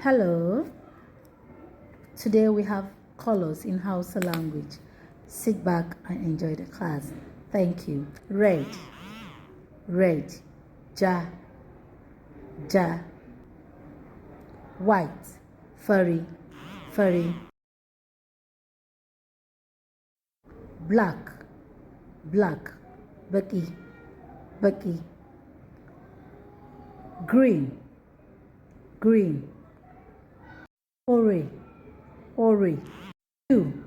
Hello. Today we have colors in Hausa language. Sit back and enjoy the class. Thank you. Red, red, ja, ja. White, furry, furry. Black, black, baki, baki. Green, green. Ore, ore. Blue,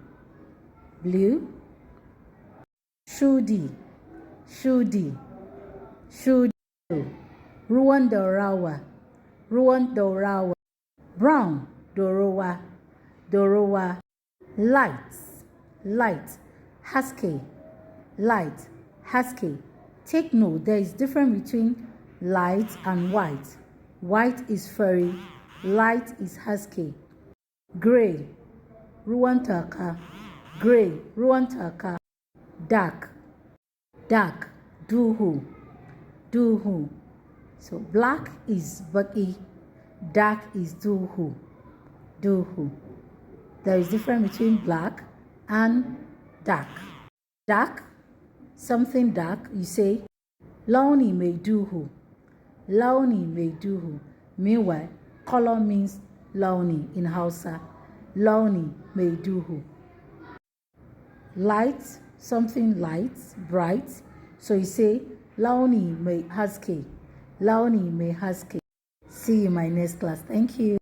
blue. Shudi, shudi, shudi. Ruwan dorawa, ruwan dorawa. Brown, dorowa, dorowa. Light, light. Husky, light, husky. Take note, there is difference between light and white. White is furry, light is husky. Gray, ruwan taka, gray, ruwan taka. Dark, dark, duhu, duhu. So black is baki, dark is duhu, duhu. There is difference between black and dark. Dark, something dark, you say, launi me duhu, launi me duhu. Meanwhile, color means launi in Hausa, launi me duhu. Light, something light, bright, so you say, launi me husky, launi me husky. See you in my next class. Thank you.